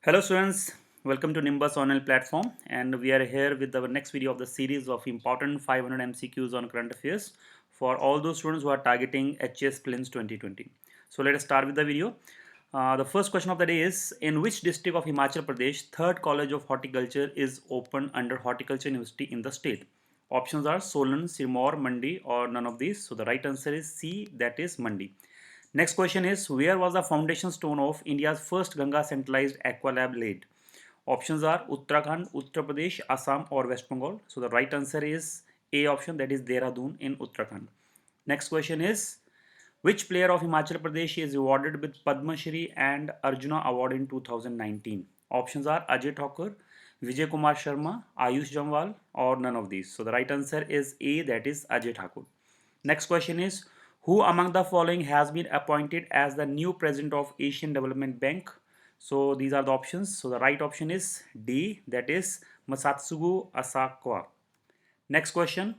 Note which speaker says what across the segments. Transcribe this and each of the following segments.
Speaker 1: Hello students, welcome to Nimbus Online platform, and we are here with our next video of the series of important 500 MCQs on current affairs for all those students who are targeting HS Plins 2020. So let us start with the video. The first question of the day is, in which district of Himachal Pradesh third college of horticulture is open under Horticulture University in the state? Options are Solan, Sirmaur, Mandi or none of these. So the right answer is C, that is Mandi. Next question is, where was the foundation stone of India's first Ganga centralized aqua lab laid? Options are Uttarakhand, Uttar Pradesh, Assam or West Bengal. So the right answer is A option, that is Dehradun in Uttarakhand. Next question is, which player of Himachal Pradesh is awarded with Padma Shri and Arjuna Award in 2019? Options are Ajay Thakur, Vijay Kumar Sharma, Ayush Jamwal or none of these. So the right answer is A, that is Ajay Thakur. Next question is, who among the following has been appointed as the new president of Asian Development Bank? So these are the options. So the right option is D, that is Masatsugu Asakawa. Next question,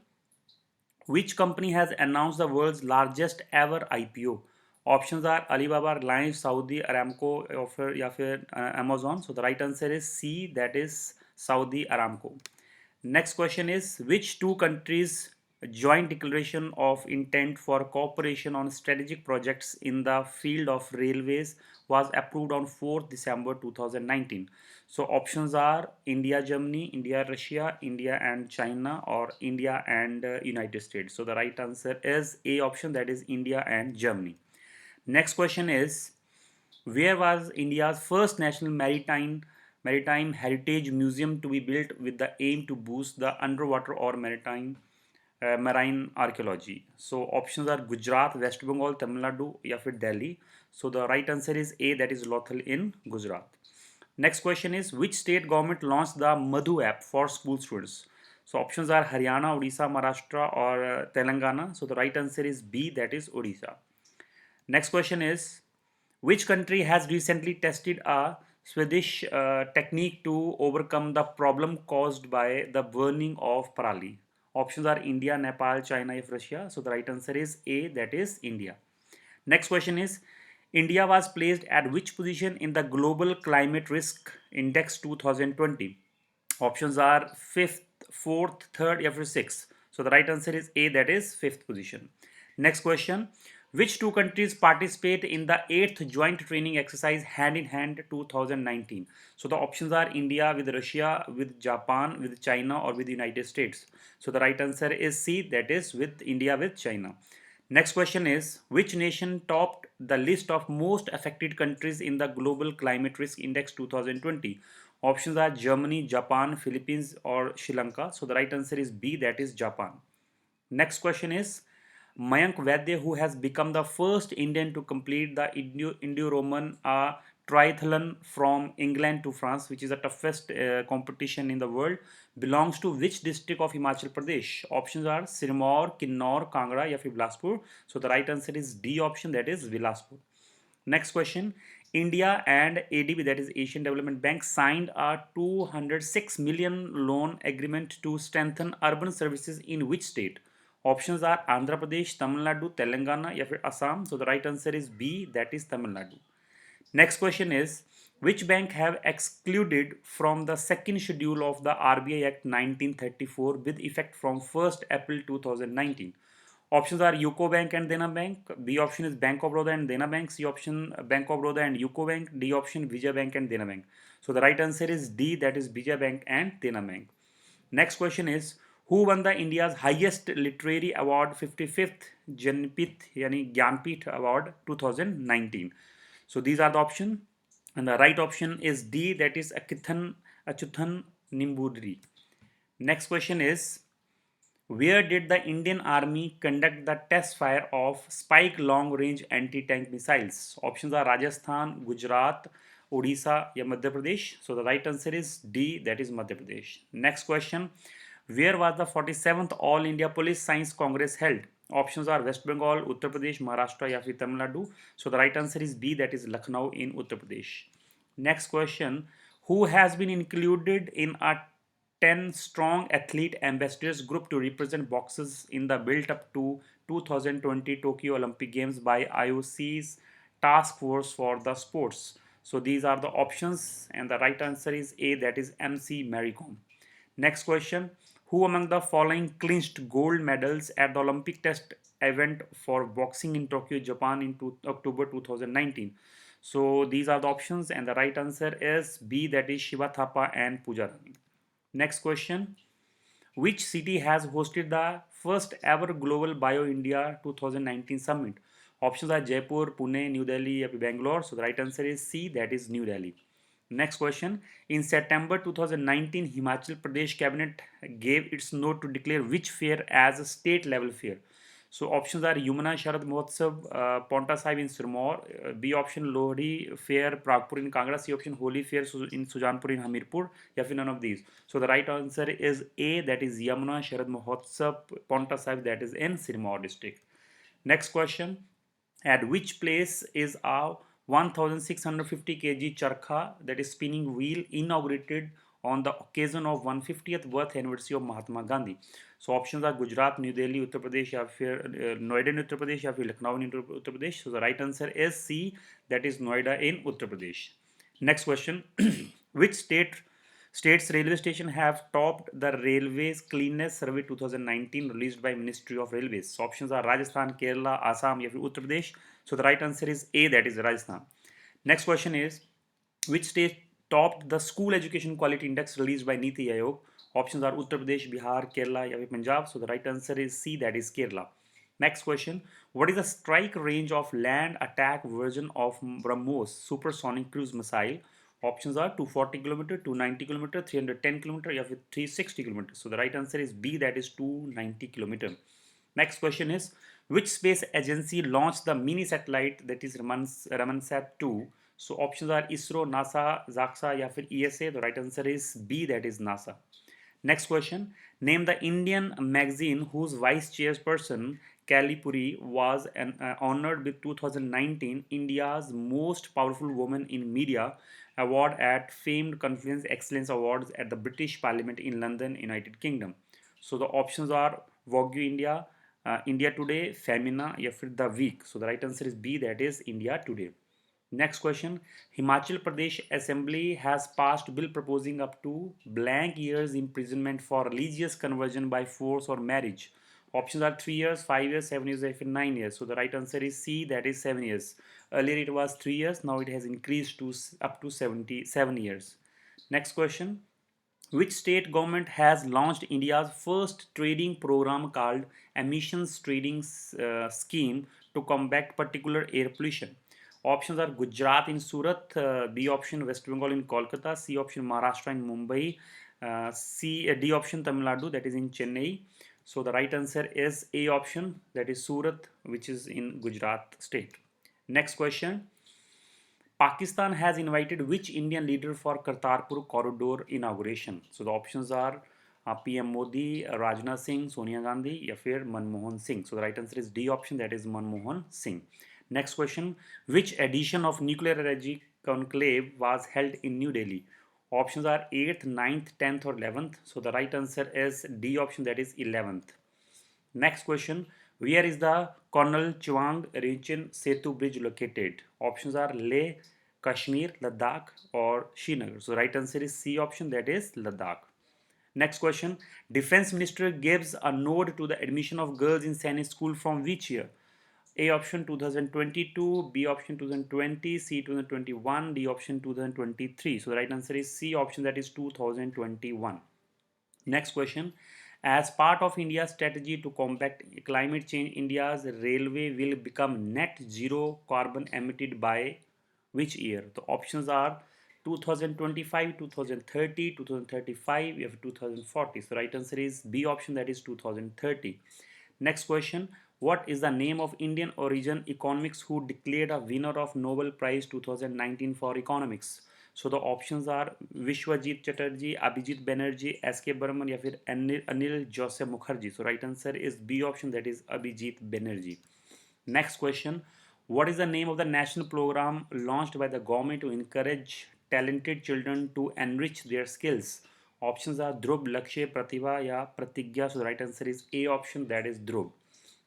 Speaker 1: which company has announced the world's largest ever IPO? Options are Alibaba, Reliance, Saudi Aramco या फिर Amazon. So the right answer is C, that is Saudi Aramco. Next question is, which two countries joint declaration of intent for cooperation on strategic projects in the field of railways was approved on 4th December 2019? So options are India, Germany, India, Russia, India and China or India and United States. So the right answer is A option, that is India and Germany. Next question is, where was India's first national maritime heritage museum to be built with the aim to boost the underwater or marine archaeology? So options are Gujarat, West Bengal, Tamil Nadu या फिर Delhi. So the right answer is A, that is Lothal in Gujarat. Next question is, which state government launched the Madhu app for school students? So options are Haryana, Odisha, Maharashtra or Telangana. So the right answer is B, that is Odisha. Next question is, which country has recently tested a Swedish technique to overcome the problem caused by the burning of parali? Options are India, Nepal, China, or Russia. So the right answer is A, that is India. Next question is, India was placed at which position in the Global Climate Risk Index 2020? Options are 5th, 4th, 3rd, or 6th. So the right answer is A, that is 5th position. Next question, which two countries participate in the 8th joint training exercise hand in hand 2019? So the options are India with Russia, with Japan, with China or with the United States. So the right answer is C, that is with India with China. Next question is, which nation topped the list of most affected countries in the Global Climate Risk Index 2020? Options are Germany, Japan, Philippines or Sri Lanka. So the right answer is B, that is Japan. Next question is, Mayank Vaidya, who has become the first Indian to complete the Indo-Roman triathlon from England to France, which is the toughest competition in the world, belongs to which district of Himachal Pradesh? Options are Sirmaur, Kinnaur, Kangra या फिर Bilaspur. So the right answer is D option, that is Bilaspur. Next question, India and ADB, that is Asian Development Bank, signed a 206 million loan agreement to strengthen urban services in which state? Options are Andhra Pradesh, Tamil Nadu, Telangana या फिर Assam. So the right answer is B, that is Tamil Nadu. Next question is, which bank have excluded from the second schedule of the RBI Act 1934 with effect from 1st April 2019? Options are UCO Bank and Dena Bank. B option is Bank of Baroda and Dena Bank. C option Bank of Baroda and UCO Bank. D option Vijay Bank and Dena Bank. So the right answer is D, that is Vijay Bank and Dena Bank. Next question is, who won the India's highest literary award 55th Jnanpith Award 2019? So these are the options, and the right option is D, that is Achuthan Nimbudri. Next question is, where did the Indian Army conduct the test fire of Spike long range anti tank missiles? Options are Rajasthan, Gujarat, Odisha, or Madhya Pradesh. So the right answer is D, that is Madhya Pradesh. Next question, where was the 47th All India Police Science Congress held? Options are West Bengal, Uttar Pradesh, Maharashtra, या फिर Tamil Nadu. So the right answer is B, that is Lucknow in Uttar Pradesh. Next question, who has been included in a 10 strong athlete ambassadors group to represent boxers in the build up to 2020 Tokyo Olympic Games by IOC's task force for the sports? So these are the options, and the right answer is A, that is MC Mary Kom. Next question: who among the following clinched gold medals at the Olympic test event for boxing in Tokyo, Japan in October 2019? So these are the options, and the right answer is B, that is Shiva Thapa and Pooja Rani. Next question: which city has hosted the first ever Global Bio India 2019 summit? Options are Jaipur, Pune, New Delhi, or Bangalore. So the right answer is C, that is New Delhi. Next question: in September 2019, Himachal Pradesh cabinet gave its note to declare which fair as a state level fair. So options are Yamuna Sharad Mahotsav, Paonta Sahib in Sirmaur, B option Lohri Fair, Pragpur in Kangra, C option Holi Fair in Sujanpur in Hamirpur, या फिर none of these. So the right answer is A, that is Yamuna Sharad Mahotsav, Paonta Sahib, that is in Sirmaur district. Next question: at which place is a 1650 kg charkha, that is spinning wheel, inaugurated on the occasion of 150th birth anniversary of Mahatma Gandhi? So options are Gujarat, New Delhi, Uttar Pradesh, या फिर Noida in Uttar Pradesh, या फिर Lucknow in Uttar Pradesh. So the right answer is C, that is Noida in Uttar Pradesh. Next question: which state's railway station have topped the Railways Cleanliness Survey 2019 released by Ministry of Railways? So options are Rajasthan, Kerala, Assam, या फिर Uttar Pradesh. So the right answer is A, that is Rajasthan. Next question is: which state topped the School Education Quality Index released by Niti Aayog? Options are Uttar Pradesh, Bihar, Kerala, या फिर Punjab. So the right answer is C, that is Kerala. Next question: what is the strike range of land attack version of BrahMos supersonic cruise missile? Options are 240 km, 290 km, 310 km, या फिर 360 km. So the right answer is B, that is 290 km. Next question is: which space agency launched the mini satellite, that is Ramansat 2? So options are ISRO, NASA, JAXA, या फिर ESA. The right answer is B, that is NASA. Next question: name the Indian magazine whose vice chairperson Kelly Puri was honored with 2019 India's Most Powerful Woman in Media award at famed Confluence Excellence Awards at the British Parliament in London, United Kingdom. So the options are Vogue India, India Today, Femina, या फिर The Week. So the right answer is B, that is India Today. Next question: Himachal Pradesh Assembly has passed bill proposing up to blank years imprisonment for religious conversion by force or marriage. Options are 3 years, 5 years, 7 years, or 9 years. So the right answer is C, that is 7 years. Earlier it was 3 years, now it has increased to up to 77 years. Next question: which state government has launched India's first trading program called Emissions Trading Scheme to combat particular air pollution? Options are Gujarat in Surat, B option West Bengal in Kolkata, C option Maharashtra in Mumbai, D option Tamil Nadu, that is in Chennai. So the right answer is A option, that is Surat, which is in Gujarat state. Next question: Pakistan has invited which Indian leader for Kartarpur corridor inauguration? So the options are PM Modi, Rajnath Singh, Sonia Gandhi, या फिर Manmohan Singh. So the right answer is D option, that is Manmohan Singh. Next question: which edition of Nuclear Energy Conclave was held in New Delhi? Options are 8th, 9th, 10th, or 11th. So the right answer is D option, that is 11th. Next question: where is the Colonel Chwang Rinchen Setu Bridge located? Options are Leh, Kashmir, Ladakh, or Srinagar. So right answer is C option, that is Ladakh. Next question: Defense Minister gives a nod to the admission of girls in Sainik School from which year? A option 2022, B option 2020, C 2021, D option 2023. So the right answer is C option, that is 2021. Next question: as part of India's strategy to combat climate change, India's railway will become net zero carbon emitted by which year? The options are 2025, 2030, 2035, we have 2040. So right answer is B option, that is 2030. Next question: what is the name of Indian origin economics who declared a winner of Nobel Prize 2019 for economics? So the options are Vishwajit Chatterjee, Abhijit Banerjee, S.K. Burman, या फिर Anil Joseph Mukherjee. So right answer is B option, that is Abhijit Banerjee. Next question: what is the name of the national program launched by the government to encourage talented children to enrich their skills? Options are Dhruv, Lakshya, Pratibha, या Pratigya. So the right answer is A option, that is Dhruv.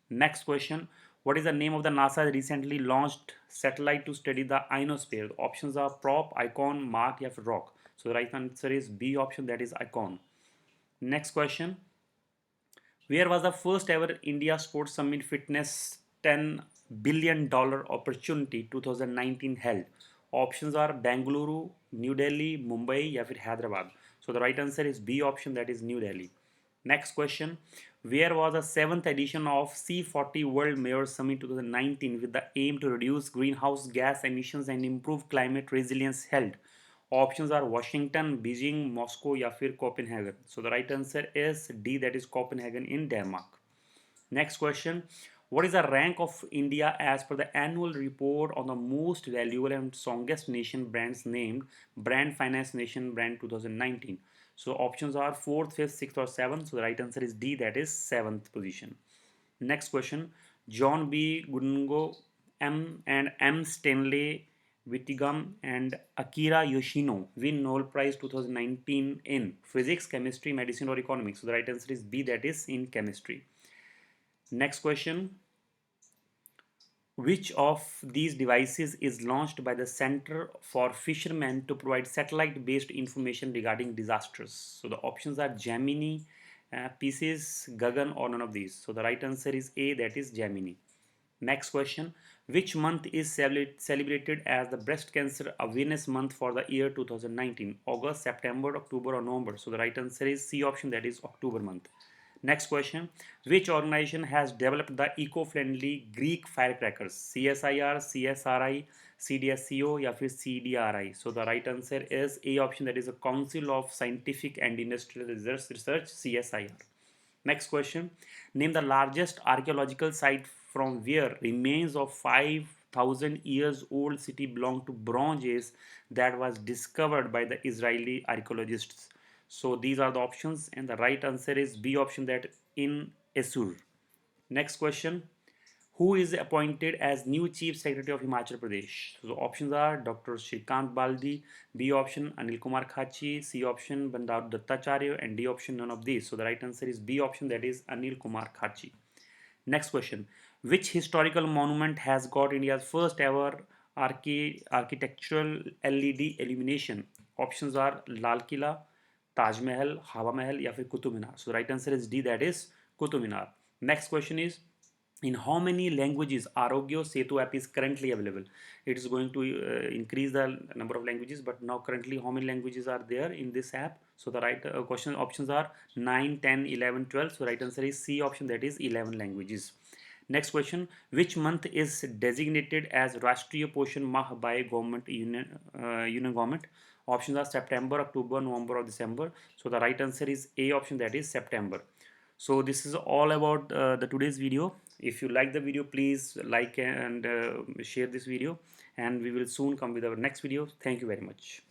Speaker 1: Next question: What is the name of the NASA recently launched satellite to study the ionosphere? The options are Prop, Icon, Mark, या फिर Rock. So the right answer is B option, that is Icon. Next question. Where was the first ever India Sports Summit Fitness $10 billion opportunity 2019 held? Options are Bengaluru, New Delhi, Mumbai या फिर Hyderabad. So the right answer is B option, that is New Delhi. Next question. Where was the 7th edition of C40 World Mayor Summit 2019 with the aim to reduce greenhouse gas emissions and improve climate resilience held? Options are Washington, Beijing, Moscow या फिर Copenhagen. So the right answer is D, that is Copenhagen in Denmark. Next question. What is the rank of India as per the annual report on the most valuable and strongest nation brands named Brand Finance Nation Brand 2019? So options are 4th, 5th, 6th or 7th. So the right answer is D, that is 7th position. Next question. John B. Gungo, M. Stanley Whittingham and Akira Yoshino win Nobel Prize 2019 in physics, chemistry, medicine or economics. So the right answer is B, that is in chemistry. Next question. Which of these devices is launched by the Center for Fishermen to provide satellite-based information regarding disasters? So the options are Gemini, Pisces, Gagan or none of these. So the right answer is A, that is Gemini. Next question. Which month is celebrated as the Breast Cancer Awareness Month for the year 2019? August, September, October or November? So the right answer is C option, that is October month. Next question. Which organization has developed the eco-friendly Greek firecrackers? CSIR, CSRI, CDSCO या फिर CDRI? So the right answer is A option, that is a Council of Scientific and Industrial Research, CSIR. Next question. Name the largest archaeological site from where remains of 5,000 years old city belong to Bronze Age that was discovered by the Israeli archaeologists. So these are the options and the right answer is B option, that in Essur. Next question. Who is appointed as new Chief Secretary of Himachal Pradesh? So the options are Dr. Shrikant Baldi, B option Anil Kumar Khachi, C option Bandaru Dattacharya and D option none of these. So the right answer is B option, that is Anil Kumar Khachi. Next question. Which historical monument has got India's first ever architectural LED illumination? Options are Lal Killa, Taj Mahal, Hawa Mahal या फिर Qutub Minar. So the right answer is D, that is Qutub Minar. Next question is, in how many languages Arogyo Setu app is currently available? It is going to increase the number of languages, but now currently how many languages are there in this app? So the right question options are 9, 10, 11, 12. So right answer is C option, that is 11 languages. Next question. Which month is designated as Rashtriya Poshan Mah by union government? Options are September, October, November or December. So the right answer is A option, that is September. So this is all about the today's video. If you like the video, please like and share this video, and we will soon come with our next video. Thank you very much.